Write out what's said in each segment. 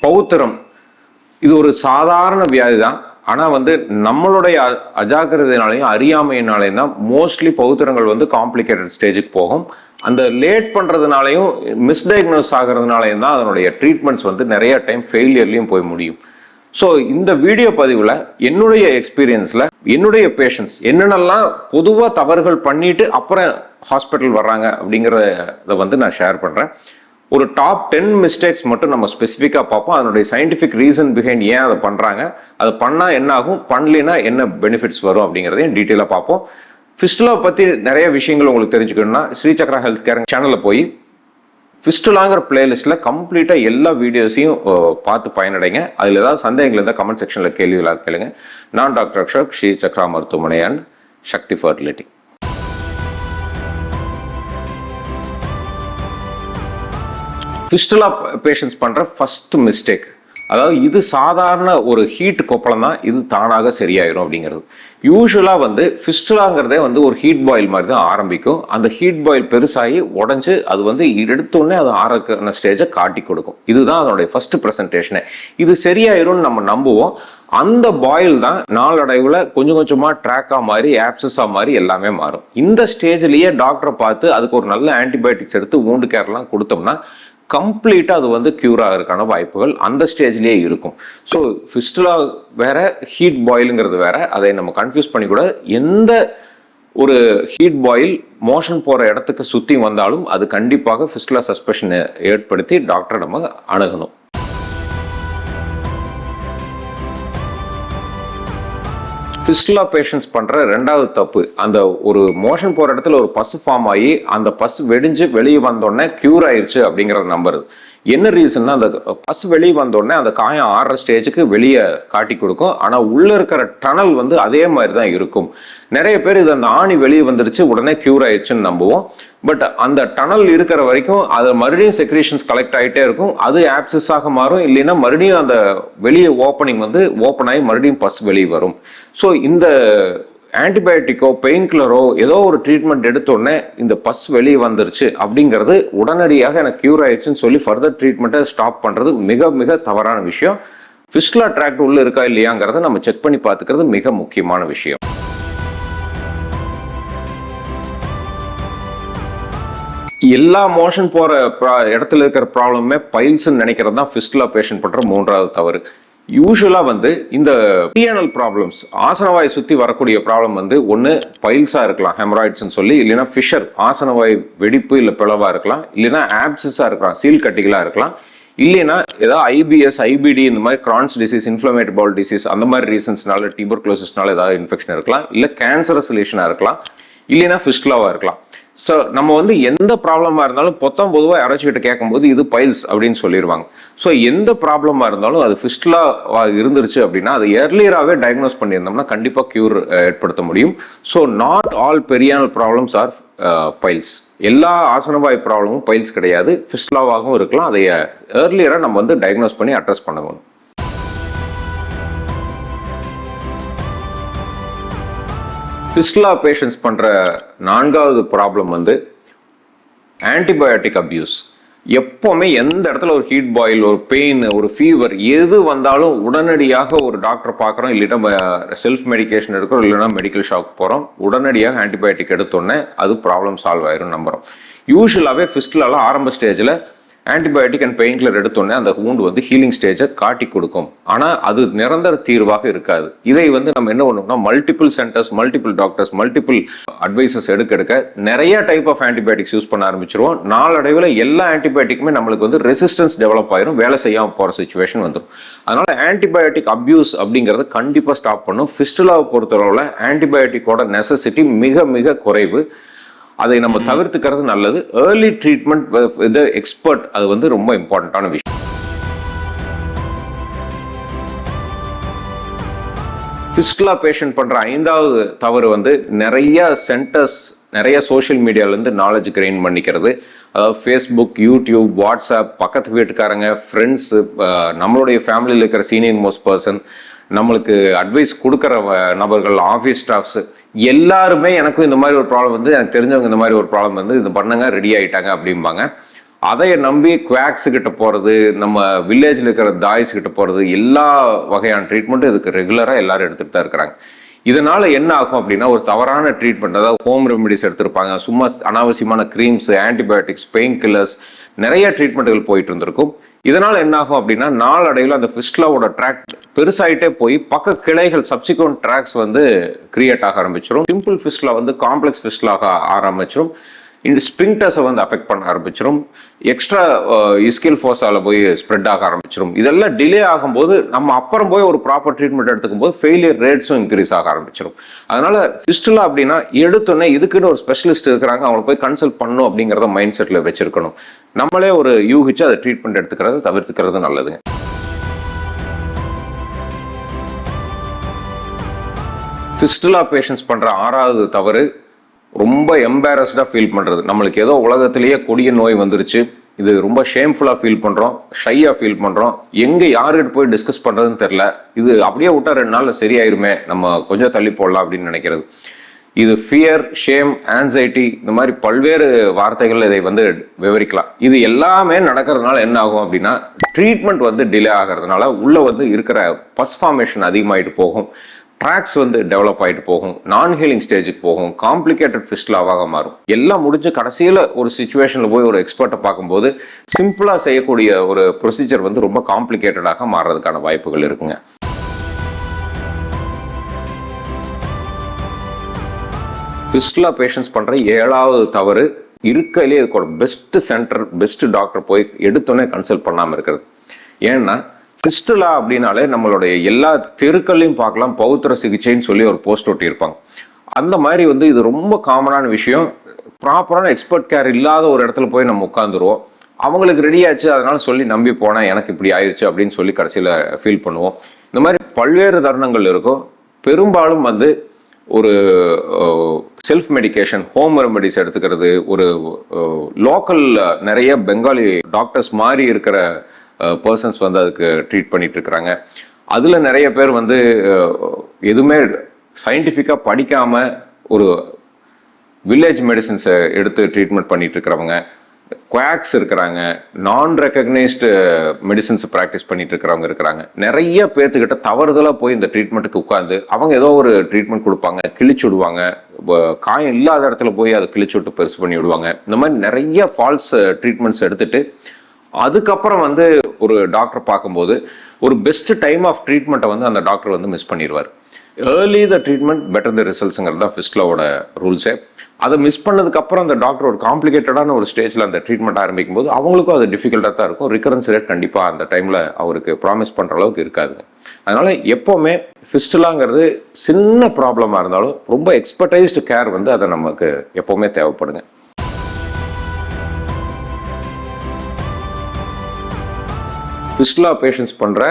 பௌத்திரம் இது ஒரு சாதாரண வியாதி தான். ஆனால் வந்து நம்மளுடைய அஜாக்கிரதையினாலையும் அறியாமையினாலையும் தான் மோஸ்ட்லி பௌத்திரங்கள் வந்து காம்ப்ளிகேட்டட் ஸ்டேஜுக்கு போகும். அந்த லேட் பண்ணுறதுனாலையும் மிஸ்டயக்னோஸ் ஆகிறதுனாலையும் தான் அதனுடைய ட்ரீட்மெண்ட்ஸ் வந்து நிறைய டைம் ஃபெயிலியர்லையும் போய் முடியும். ஸோ இந்த வீடியோ பதிவில் என்னுடைய எக்ஸ்பீரியன்ஸில் என்னுடைய பேஷண்ட்ஸ் என்னென்னலாம் பொதுவாக தவறுகள் பண்ணிட்டு அப்புறம் ஹாஸ்பிட்டல் வர்றாங்க அப்படிங்கிறத வந்து நான் ஷேர் பண்ணுறேன். ஒரு டாப் 10 மிஸ்டேக்ஸ் மட்டும் நம்ம ஸ்பெசிஃபிக்காக பார்ப்போம். அதனுடைய சயின்டிஃபிக் ரீசன் பிஹைண்ட் ஏன் அதை பண்ணுறாங்க, அதை பண்ணால் என்ன ஆகும், பண்ணலைன்னா என்ன பெனிஃபிட்ஸ் வரும் அப்படிங்கிறதையும் டீட்டெயிலாக பார்ப்போம். ஃபிஸ்டுலா பற்றி நிறைய விஷயங்கள் உங்களுக்கு தெரிஞ்சுக்கணும்னா ஸ்ரீசக்ரா ஹெல்த் கேர் சேனலில் போய் ஃபிஸ்டுலாங்கிற பிளேலிஸ்ட்டில் கம்ப்ளீட்டாக எல்லா வீடியோஸையும் பார்த்து பயனடைங்க. அதில் ஏதாவது சந்தேகங்கள் இருந்தால் கமெண்ட் செக்ஷனில் கேள்விகளாக கேளுங்க. நான் டாக்டர் அக்ஷக், ஸ்ரீசக்ரா மருத்துவமனை and Sakthi fertility. Fistula patients பண்ணுற ஃபர்ஸ்ட் மிஸ்டேக், அதாவது இது சாதாரண ஒரு ஹீட் கொப்பளம் தான், இது தானாக சரியாயிடும் அப்படிங்கிறது. யூஸ்வலாக வந்து ஃபிஸ்டுலாங்கிறதே வந்து ஒரு ஹீட் பாயில் மாதிரி தான் ஆரம்பிக்கும். அந்த ஹீட் பாயில் பெருசாகி உடஞ்சி அது வந்து எடுத்தோடனே அது ஆரக்கான ஸ்டேஜை காட்டி கொடுக்கும். இதுதான் அதனுடைய ஃபர்ஸ்ட் ப்ரெசன்டேஷனே. இது சரியாயிரும்னு நம்ம நம்புவோம். அந்த பாயில் தான் நாளடைவில் கொஞ்சம் கொஞ்சமாக ட்ராக்காக மாறி ஆப்சஸாக மாறி எல்லாமே மாறும். இந்த ஸ்டேஜ்லேயே டாக்டரை பார்த்து அதுக்கு ஒரு நல்ல ஆன்டிபயோட்டிக்ஸ் எடுத்து வூண்டு கேர்லாம் கொடுத்தோம்னா கம்ப்ளீட்டாக அது வந்து க்யூர் ஆகிறதுக்கான வாய்ப்புகள் அந்த ஸ்டேஜ்லேயே இருக்கும். ஸோ ஃபிஸ்டுலா வேற, ஹீட் பாயிலுங்கிறது வேற. அதை நம்ம கன்ஃபியூஸ் பண்ணிக்கூட எந்த ஒரு ஹீட் பாயில் மோஷன் போகிற இடத்துக்கு சுற்றி வந்தாலும் அது கண்டிப்பாக ஃபிஸ்டுலா சஸ்பெஷனை ஏற்படுத்தி டாக்டரை நம்ம அணுகணும். ஃபிஸ்டுலா பேஷண்ட்ஸ் பண்ணுற ரெண்டாவது தப்பு, அந்த ஒரு மோஷன் போகிற இடத்துல ஒரு பஸ் ஃபார்ம் ஆகி அந்த பஸ் வெடிஞ்சு வெளியே வந்தோடனே க்யூர் ஆயிடுச்சு அப்படிங்கிறத நம்புறது. என்ன ரீசன்னா, அந்த பஸ் வெளியே வந்தோடனே அந்த காயம் ஆடுற ஸ்டேஜுக்கு வெளியே காட்டி கொடுக்கும். ஆனால் உள்ளே இருக்கிற டனல் வந்து அதே மாதிரி தான் இருக்கும். நிறைய பேர் இது அந்த ஆணி வெளியே வந்துடுச்சு உடனே க்யூர் ஆயிடுச்சுன்னு நம்புவோம். பட் அந்த டனல் இருக்கிற வரைக்கும் அது மறுபடியும் செக்ரேஷன்ஸ் கலெக்ட் ஆகிட்டே இருக்கும். அது ஆப்சஸாக மாறும், இல்லைன்னா மறுபடியும் அந்த வெளியே ஓப்பனிங் வந்து ஓப்பன் ஆகி மறுபடியும் பஸ் வெளியே வரும். ஸோ இந்த ஆன்டிபயோட்டிக்கோ பெயின் கில்லரோ ஏதோ ஒரு ட்ரீட்மெண்ட் எடுத்தோடனே இந்த பஸ் வெளியே வந்துருச்சு அப்படிங்கிறது உடனடியாக எனக்கு க்யூர் ஆயிடுச்சுன்னு சொல்லி ஃபர்தர் ட்ரீட்மெண்ட்டை ஸ்டாப் பண்ணுறது மிக மிக தவறான விஷயம். ஃபிஸ்டுலா ட்ராக்ட் உள்ள இருக்கா இல்லையாங்கிறத நம்ம செக் பண்ணி பார்த்துக்கிறது மிக முக்கியமான விஷயம். எல்லா மோஷன் போகிற இடத்துல இருக்கிற ப்ராப்ளமே பைல்ஸ்ன்னு நினைக்கிறது தான் ஃபிஸ்டுலா பேஷண்ட் பண்ணுற மூன்றாவது தவறு. யூஸ்வலாக வந்து இந்த பிஎன்எல் ப்ராப்ளம்ஸ், ஆசனவாய் சுற்றி வரக்கூடிய ப்ராப்ளம் வந்து ஒன்று பைல்ஸாக இருக்கலாம், ஹெமராய்ட்ஸ்ன்னு சொல்லி, இல்லைன்னா ஃபிஷர் ஆசனவாய் வெடிப்பு இல்லை பிளவாக இருக்கலாம், இல்லைன்னா ஆப்சஸாக இருக்கலாம், சீல் கட்டிகளாக இருக்கலாம், இல்லைன்னா ஏதாவது ஐபிஎஸ் ஐபிடி இந்த மாதிரி Crohn's disease, inflammatory bowel disease அந்த மாதிரி ரீசன்ஸ்னால டியூபர்குலோசிஸ்னால ஏதாவது இன்ஃபெக்ஷன் இருக்கலாம், இல்லை கேன்சரஸ் ரிலேஷனாக இருக்கலாம், இல்லைன்னா ஃபிஸ்டுலாவாக இருக்கலாம். ஸோ நம்ம வந்து எந்த ப்ராப்ளமாக இருந்தாலும் பொதுவாக யாராச்சும் கேட்கும்போது இது பைல்ஸ் அப்படின்னு சொல்லிடுவாங்க. ஸோ எந்த ப்ராப்ளமாக இருந்தாலும் அது ஃபிஸ்டுலாவாக இருந்துருச்சு அப்படின்னா அது ஏர்லியராகவே டயக்னோஸ் பண்ணியிருந்தோம்னா கண்டிப்பாக க்யூர் ஏற்படுத்த முடியும். So not all perianal problems are piles. எல்லா ஆசனவாய் ப்ராப்ளமும் பைல்ஸ் கிடையாது, ஃபிஸ்டுலாவாகவும் இருக்கலாம். அதை ஏர்லியராக நம்ம வந்து டயக்னோஸ் பண்ணி அட்ரஸ் பண்ணணும். ஃபிஸ்டுலா பேஷண்ட்ஸ் பண்ணுற நான்காவது ப்ராப்ளம் வந்து ஆன்டிபயோட்டிக் அப்யூஸ். எப்போவுமே எந்த இடத்துல ஒரு ஹீட் பாயில், ஒரு பெயின், ஒரு ஃபீவர் எது வந்தாலும் உடனடியாக ஒரு டாக்டரை பார்க்குறோம், இல்லைன்னா செல்ஃப் மெடிக்கேஷன் எடுக்கிறோம், இல்லைன்னா மெடிக்கல் ஷாப் போகிறோம், உடனடியாக ஆன்டிபயோட்டிக் எடுத்தோடனே அது ப்ராப்ளம் சால்வ் ஆயிரும் நம்புகிறோம். யூஸ்வலாகவே ஃபிஸ்டுலால ஆரம்ப ஸ்டேஜில் ஆன்டிபயோட்டிக் அண்ட் பெயின் கில்லர் எடுத்தோடனே அந்த வூண்டு வந்து ஹீலிங் ஸ்டேஜை காட்டி கொடுக்கும். ஆனால் அது நிரந்தர தீர்வாக இருக்காது. இதை வந்து நம்ம என்ன பண்ணோம்னா multiple centres, multiple doctors, multiple advices எடுக்க நிறைய டைப் ஆஃப் ஆன்டிபயோட்டிக்ஸ் யூஸ் பண்ண ஆரம்பிச்சிருவோம். நாளடைவில் எல்லா ஆன்டிபயோட்டிக்குமே நம்மளுக்கு வந்து ரெசிஸ்டன்ஸ் டெவலப் ஆயிரும், வேலை செய்யாமல் போகிற சுச்சுவேஷன் வந்துடும். அதனால ஆன்டிபயோட்டிக் அப்யூஸ் அப்படிங்கிறது கண்டிப்பாக ஸ்டாப் பண்ணும். ஃபிஸ்டுலாவை பொறுத்தளவில் ஆன்டிபயோட்டிக்கோட நெசசிட்டி மிக மிக குறைவு. அதை நம்ம தவிர்த்துக்கிறது நல்லது. ஏர்லி ட்ரீட்மெண்ட் வித் எக்ஸ்பர்ட் அது வந்து ரொம்ப இம்பார்ட்டன்டான விஷயம். ஃபிஸ்டுலா பேஷண்ட் பண்ணுற ஐந்தாவது தவறு வந்து நிறைய சென்டர்ஸ், நிறைய சோஷியல் மீடியாவிலேருந்து நாலேஜ் கெயின் பண்ணிக்கிறது. அதாவது ஃபேஸ்புக், யூடியூப், வாட்ஸ்அப், பக்கத்து வீட்டுக்காரங்க, ஃப்ரெண்ட்ஸு, நம்மளுடைய ஃபேமிலியில் இருக்கிற சீனியர் மோஸ்ட் பர்சன், நம்மளுக்கு அட்வைஸ் கொடுக்குற நபர்கள், ஆஃபீஸ் ஸ்டாஃப்ஸு எல்லாருமே எனக்கும் இந்த மாதிரி ஒரு ப்ராப்ளம் வந்து, எனக்கு தெரிஞ்சவங்க இந்த மாதிரி ஒரு ப்ராப்ளம் வந்து இது பண்ணுங்க ரெடி ஆகிட்டாங்க அப்படிம்பாங்க. அதை நம்பி குவாக்ஸ் கிட்ட போகிறது, நம்ம வில்லேஜில் இருக்கிற தாய்ஸ் கிட்ட போகிறது, எல்லா வகையான ட்ரீட்மெண்ட்டும் இதுக்கு ரெகுலராக எல்லாரும் எடுத்துகிட்டு தான் இருக்கிறாங்க. இதனால என்ன ஆகும் அப்படின்னா ஒரு தவறான ட்ரீட்மெண்ட், அதாவது ஹோம் ரெமெடிஸ் எடுத்திருப்பாங்க, சும்மா அனாவசியமான க்ரீம்ஸ், ஆன்டிபயோட்டிக்ஸ், பெயின் கில்லர்ஸ், நிறைய ட்ரீட்மெண்ட்டுகள் போயிட்டு இருந்திருக்கும். இதனால என்ன ஆகும் அப்படின்னா நாளடைவில் அந்த ஃபிஸ்டுலாவோட ட்ராக் பெருசாயிட்டே போய் பக்க கிளைகள் சப்சிக்வெண்ட் ட்ராக்ஸ் வந்து கிரியேட் ஆக ஆரம்பிச்சிடும். சிம்பிள் ஃபிஸ்டுலா வந்து காம்ப்ளெக்ஸ் ஃபிஸ்டுலாக ஆரம்பிச்சிடும். இந்த ஸ்பிங்டர்ஸை வந்து அஃபெக்ட் பண்ண ஆரம்பிச்சிடும். எக்ஸ்ட்ரா இஸ்கில் ஃபோர்ஸால் போய் ஸ்ப்ரெட் ஆக ஆரம்பிச்சிடும். இதெல்லாம் டிலே ஆகும்போது நம்ம அப்புறம் போய் ஒரு ப்ராப்பர் ட்ரீட்மெண்ட் எடுத்துக்கும் போது ஃபெயிலியர் ரேட்ஸும் இன்க்ரீஸ் ஆக ஆரம்பிச்சிடும். அதனால ஃபிஸ்டுலா அப்படின்னா எடுத்தோன்னே இதுக்குன்னு ஒரு ஸ்பெஷலிஸ்ட் இருக்கிறாங்க, அவங்களை போய் கன்சல்ட் பண்ணணும் அப்படிங்கிறத மைண்ட் செட்டில் வச்சிருக்கணும். நம்மளே ஒரு யூகிச்சு அதை ட்ரீட்மெண்ட் எடுத்துக்கிறது தவிர்த்துக்கிறது நல்லதுங்க. ஃபிஸ்டுலா பேஷண்ட்ஸ் பண்ணுற 6வது தவறு ரொம்ப எம்பாரஸ்டாக ஃபீல் பண்ணுறது. நம்மளுக்கு ஏதோ உலகத்திலேயே கொடிய நோய் வந்துருச்சு, இது ரொம்ப ஷேம்ஃபுல்லாக ஃபீல் பண்ணுறோம், ஷையாக ஃபீல் பண்ணுறோம், எங்கே யார்கிட்ட போய் டிஸ்கஸ் பண்ணுறதுன்னு தெரில, இது அப்படியே விட்டா 2 நாளில் சரியாயிருமே, நம்ம கொஞ்சம் தள்ளி போடலாம் அப்படின்னு நினைக்கிறது. இது ஃபியர், ஷேம், ஆன்சைட்டி, இந்த மாதிரி பல்வேறு வார்த்தைகள் இதை வந்து விவரிக்கலாம். இது எல்லாமே நடக்கிறதுனால என்ன ஆகும் அப்படின்னா ட்ரீட்மெண்ட் வந்து டிலே ஆகிறதுனால உள்ளே வந்து இருக்கிற பஸ் ஃபார்மேஷன் அதிகமாகிட்டு போகும், ட்ராக்ஸ் வந்து டெவலப் ஆகிட்டு போகும், நான் ஹீலிங் ஸ்டேஜுக்கு போகும், காம்ப்ளிகேட்டட் ஃபிஸ்டுலாவாக மாறும். எல்லாம் முடிஞ்சு கடைசியில் ஒரு சுச்சுவேஷனில் போய் ஒரு எக்ஸ்பர்ட்டை பார்க்கும்போது சிம்பிளாக செய்யக்கூடிய ஒரு ப்ரொசீஜர் வந்து ரொம்ப காம்ப்ளிகேட்டடாக மாறுறதுக்கான வாய்ப்புகள் இருக்குங்க. ஃபிஸ்டுலா பேஷண்ட்ஸ் பண்ணுற 7வது தவறு இருக்கையிலே இதுக்கு பெஸ்ட் சென்டர், பெஸ்ட் டாக்டர் போய் எடுத்தோன்னே கன்சல்ட் பண்ணாமல் இருக்கிறது. ஏன்னா ஃபிஸ்டுலா அப்படின்னாலே நம்மளுடைய எல்லா தெருக்கள்லையும் பார்க்கலாம், பௌத்திர சிகிச்சைன்னு சொல்லி ஒரு போஸ்ட் ஒட்டி இருப்பாங்க. அந்த மாதிரி வந்து இது ரொம்ப காமனான விஷயம். ப்ராப்பரான எக்ஸ்பர்ட் கேர் இல்லாத ஒரு இடத்துல போய் நம்ம உட்காந்துருவோம், அவங்களுக்கு ரெடி ஆச்சு அதனால சொல்லி நம்பி போனேன், எனக்கு இப்படி ஆயிடுச்சு அப்படின்னு சொல்லி கடைசியில் ஃபீல் பண்ணுவோம். இந்த மாதிரி பல்வேறு தருணங்கள் இருக்கும். பெரும்பாலும் வந்து ஒரு செல்ஃப் மெடிக்கேஷன், ஹோம் ரெமெடிஸ் எடுத்துக்கிறது, ஒரு லோக்கல் நிறைய பெங்காலி டாக்டர்ஸ் மாதிரி இருக்கிற பர்சன்ஸ் வந்து அதுக்கு ட்ரீட் பண்ணிட்டு இருக்கிறாங்க. அதில் நிறைய பேர் வந்து எதுவுமே சயின்டிஃபிக்காக படிக்காமல் ஒரு வில்லேஜ் மெடிசின்ஸை எடுத்து ட்ரீட்மெண்ட் பண்ணிட்டு இருக்கிறவங்க, குவாக்ஸ் இருக்கிறாங்க, நான் ரெக்கக்னைஸ்டு மெடிசின்ஸ் ப்ராக்டிஸ் பண்ணிட்டு இருக்கிறவங்க இருக்கிறாங்க. நிறைய பேர்த்துக்கிட்ட தவறுதலாக போய் இந்த ட்ரீட்மெண்ட்டுக்கு உட்காந்து அவங்க ஏதோ ஒரு ட்ரீட்மெண்ட் கொடுப்பாங்க, கிழிச்சு விடுவாங்க, காயம் இல்லாத இடத்துல போய் அதை கிழிச்சு விட்டு பெருசு பண்ணி விடுவாங்க. இந்த மாதிரி நிறைய ஃபால்ஸ் ட்ரீட்மெண்ட்ஸ் எடுத்துட்டு அதுக்கப்புறம் வந்து ஒரு டாக்டர் பார்க்கும்போது ஒரு பெஸ்ட் டைம் ஆஃப் ட்ரீட்மெண்ட்டை வந்து அந்த டாக்டர் வந்து மிஸ் பண்ணிடுவார். Early the treatment better the ரிசல்ட்ஸுங்கிறது தான் ஃபிஸ்டுலாவோட ரூல்ஸே. அதை மிஸ் பண்ணதுக்கப்புறம் அந்த டாக்டர் ஒரு காம்ப்ளிகேட்டடான ஒரு ஸ்டேஜில் அந்த ட்ரீட்மெண்ட் ஆரம்பிக்கும் போது அவங்களுக்கும் அது டிஃபிகல்ட்டாக தான் இருக்கும். ரிகரன்ஸ் ரேட் கண்டிப்பாக அந்த டைமில் அவருக்கு ப்ராமிஸ் பண்ணுற அளவுக்கு இருக்காதுங்க. அதனால் எப்போவுமே ஃபிஸ்டுலாங்கிறது சின்ன ப்ராப்ளமாக இருந்தாலும் ரொம்ப எக்ஸ்பர்டைஸ்டு கேர் வந்து அதை நமக்கு எப்போவுமே தேவைப்படுங்க. ஃபிஸ்டுலா பேஷண்ட்ஸ் பண்ணுற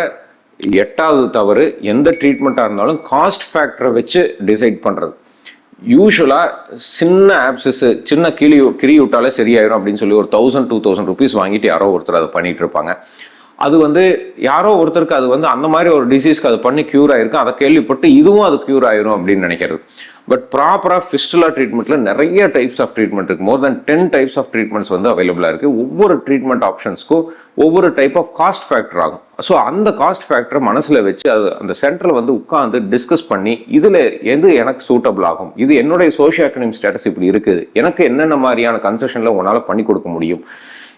8வது தவறு எந்த ட்ரீட்மெண்ட்டாக இருந்தாலும் காஸ்ட் ஃபேக்டரை வச்சு டிசைட் பண்ணுறது. யூஸ்வலாக சின்ன ஆப்சஸ், சின்ன கிரி விட்டாலே சரியாயிரும் அப்படின்னு சொல்லி ஒரு 1000-2000 ருபீஸ் வாங்கிட்டு யாரோ ஒருத்தர் அதை பண்ணிட்டு இருப்பாங்க. அது வந்து யாரோ ஒருத்தருக்கு அது வந்து அந்த மாதிரி ஒரு டிசீஸ்க்கு அது பண்ணி க்யூர் ஆயிருக்கு, அதை கேள்விப்பட்டு இதுவும் அது க்யூர் ஆயிரும் அப்படின்னு நினைக்கிறது. பட் ப்ராப்பராக ஃபிஸ்டுலா ட்ரீட்மெண்ட்ல நிறைய டைப்ஸ் ஆஃப் ட்ரீட்மெண்ட் இருக்கு. மோர் தென் 10 டைப்ஸ் ஆஃப் ட்ரீட்மெண்ட்ஸ் வந்து அவைலபிளாக இருக்கு. ஒவ்வொரு ட்ரீட்மெண்ட் ஆப்ஷன்ஸ்க்கும் ஒவ்வொரு டைப் ஆஃப் காஸ்ட் ஃபேக்டர் ஆகும். ஸோ அந்த காஸ்ட் ஃபேக்டரை மனசில் வச்சு அது அந்த சென்டரில் வந்து உட்காந்து டிஸ்கஸ் பண்ணி இதில் எது எனக்கு சூட்டபிள் ஆகும், இது என்னுடைய சோஷியோ எக்கனாமிக் ஸ்டேட்டஸ் இப்படி இருக்குது, எனக்கு என்னென்ன மாதிரியான கன்செஷனில் உன்னால் பண்ணி கொடுக்க முடியும்,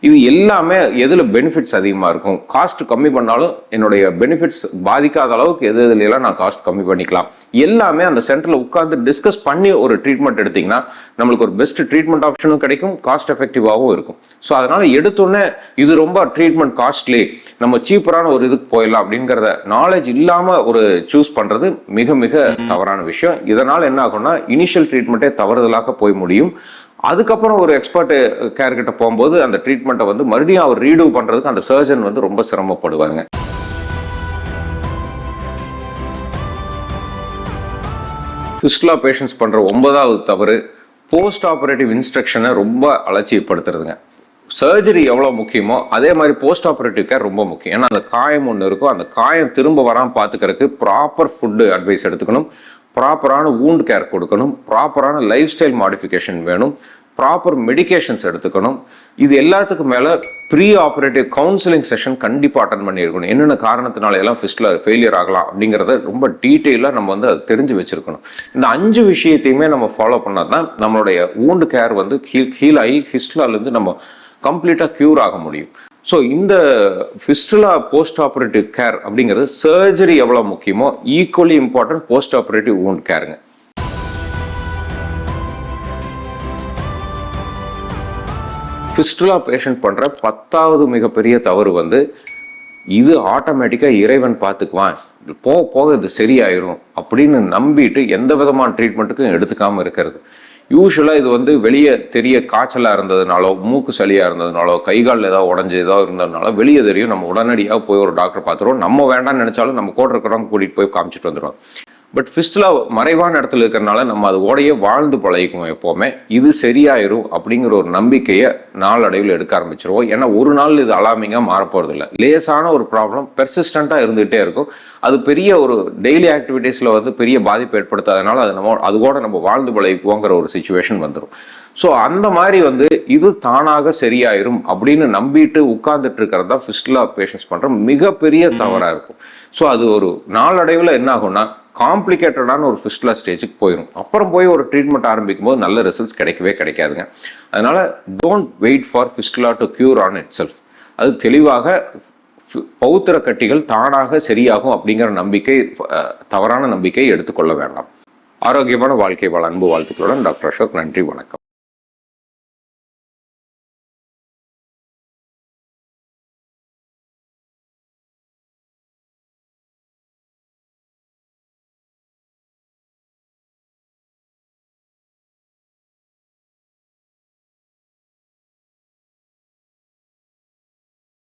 இது எல்லாமே எதில் பெனிஃபிட்ஸ் அதிகமாக இருக்கும், காஸ்ட் கம்மி பண்ணாலும் என்னுடைய பெனிஃபிட்ஸ் பாதிக்காத அளவுக்கு எதுலாம் நான் காஸ்ட் கம்மி பண்ணிக்கலாம், எல்லாமே அந்த சென்டரில் உட்காந்து டிஸ்கஸ் பண்ணி ஒரு ட்ரீட்மெண்ட் எடுத்திங்கன்னா நம்மளுக்கு ஒரு பெஸ்ட் ட்ரீட்மெண்ட் ஆப்ஷனும் கிடைக்கும், காஸ்ட் எஃபெக்டிவாகவும் இருக்கும். ஸோ அதனால் எடுத்தோன்னே இது ரொம்ப ட்ரீட்மெண்ட் காஸ்ட்லி, நம்ம சீப்பரான ஒரு இதுக்கு போயிடலாம் அப்படிங்கிறத நாலேஜ் இல்லாமல் ஒரு சூஸ் பண்ணுறது மிக மிக தவறான விஷயம். இதனால் என்ன ஆகும்னா இனிஷியல் ட்ரீட்மெண்ட்டே தவறுதலாக போய் முடியும். அதுக்கப்புறம் ஒரு எக்ஸ்பர்ட் கேர் கிட்ட போகும்போது அந்த ட்ரீட்மெண்ட்டை வந்து மறுபடியும் அவர் ரீடூ பண்ணுறதுக்கு அந்த சர்ஜன் வந்து ரொம்ப சிரமப்படுவாங்க. ஃபிஸ்டுலா பேஷண்ட்ஸ் பண்ணுற 9வது தவறு போஸ்ட் ஆப்ரேட்டிவ் இன்ஸ்ட்ரக்ஷனை ரொம்ப அலட்சியப்படுத்துறதுங்க. சர்ஜரி எவ்வளோ முக்கியமோ அதே மாதிரி போஸ்ட் ஆப்ரேட்டிவ் கேர் ரொம்ப முக்கியம். ஏன்னா அந்த காயம் ஒன்று இருக்கும், அந்த காயம் திரும்ப வராமல் பார்த்துக்கிறதுக்கு ப்ராப்பர் ஃபுட்டு அட்வைஸ் எடுத்துக்கணும், ப்ராப்பரான வூண்ட் கேர் கொடுக்கணும், ப்ராப்பரான லைஃப் ஸ்டைல் மாடிஃபிகேஷன் வேணும், ப்ராப்பர் மெடிகேஷன்ஸ் எடுத்துக்கணும். இது எல்லாத்துக்கும் மேலே ப்ரீ ஆப்ரேட்டிவ் கவுன்சிலிங் செஷன் கண்டிப்பாக அட்டன் பண்ணியிருக்கணும். என்னென்ன காரணத்தினால எல்லாம் ஃபிஸ்டில் ஃபெயிலியர் ஆகலாம் அப்படிங்கிறத ரொம்ப டீட்டெயிலாக நம்ம வந்து அதை தெரிஞ்சு வச்சுருக்கணும். இந்த 5 விஷயத்தையுமே நம்ம ஃபாலோ பண்ணால் தான் நம்மளுடைய வூண்ட் கேர் வந்து ஹீல் ஆகி ஃபிஸ்டுலாலேருந்து நம்ம கம்ப்ளீட்டாக க்யூர் ஆக முடியும். ஸோ இந்த ஃபிஸ்டுலா போஸ்ட் ஆப்ரேட்டிவ் கேர் அப்படிங்கிறது சர்ஜரி எவ்வளோ முக்கியமோ equally important post operative wound கேருங்க. ஃபிஸ்டுலா பேஷண்ட் பண்ணுற 10வது மிகப்பெரிய தவறு வந்து இது ஆட்டோமேட்டிக்காக இறைவன் பார்த்துக்குவான், போக போக இது சரியாயிரும் அப்படின்னு நம்பிட்டு எந்த விதமான ட்ரீட்மெண்ட்டுக்கும் எடுத்துக்காமல் இருக்கிறது. யூஸ்வலாக இது வந்து வெளியே தெரிய காய்ச்சலாக இருந்ததுனாலோ, மூக்கு சளியாக இருந்ததுனாலோ, கை காலில் ஏதாவது உடஞ்சி ஏதாவது இருந்ததுனால வெளியே தெரியும். நம்ம உடனடியாக போய் ஒரு டாக்டர் பார்த்துருவோம். நம்ம வேண்டாம்னு நினச்சாலும் நம்ம கூட இருக்கிறவங்க கூட்டிகிட்டு போய் காமிச்சிட்டு வந்துடுவோம். பட் ஃபிஸ்டுலா மறைவான இடத்துல இருக்கிறனால நம்ம அது ஓடையே வாழ்ந்து பழகிக்குவோம். எப்போவுமே இது சரியாயிரும் அப்படிங்கிற ஒரு நம்பிக்கையை நாளடைவில் எடுக்க ஆரம்பிச்சிருவோம். ஏன்னா ஒரு நாள் இது அலாமிங்காக மாறப்போகிறது இல்லை. லேசான ஒரு ப்ராப்ளம் பெர்சிஸ்டண்ட்டாக இருந்துகிட்டே இருக்கும். அது பெரிய ஒரு டெய்லி ஆக்டிவிட்டீஸில் வந்து பெரிய பாதிப்பு ஏற்படுத்தாதனால அது கூட நம்ம வாழ்ந்து பழகிக்குவோங்கிற ஒரு சிச்சுவேஷன் வந்துடும். ஸோ அந்த மாதிரி வந்து இது தானாக சரியாயிரும் அப்படின்னு நம்பிட்டு உட்கார்ந்துட்டு இருக்கிறது தான் ஃபிஸ்டுலா பேஷண்ட்ஸ் பண்ணுற மிகப்பெரிய தவறாக இருக்கும். ஸோ அது ஒரு நாளடைவில் என்ன ஆகும்னா காம்ப்ளிகேட்டடான ஒரு ஃபிஸ்டுலா ஸ்டேஜுக்கு போயிடும். அப்புறம் போய் ஒரு ட்ரீட்மெண்ட் ஆரம்பிக்கும் போது நல்ல ரிசல்ட்ஸ் கிடைக்காதுங்க. அதனால don't wait for fistula to cure on itself. அது தெளிவாக பௌத்திர கட்டிகள் தானாக சரியாகும் அப்படிங்கிற நம்பிக்கை, தவறான நம்பிக்கை எடுத்துக்கொள்ள வேண்டாம். ஆரோக்கியமான வாழ்க்கை வாழ அன்பு வாழ்த்துக்களுடன் டாக்டர் அசோக். நன்றி, வணக்கம்.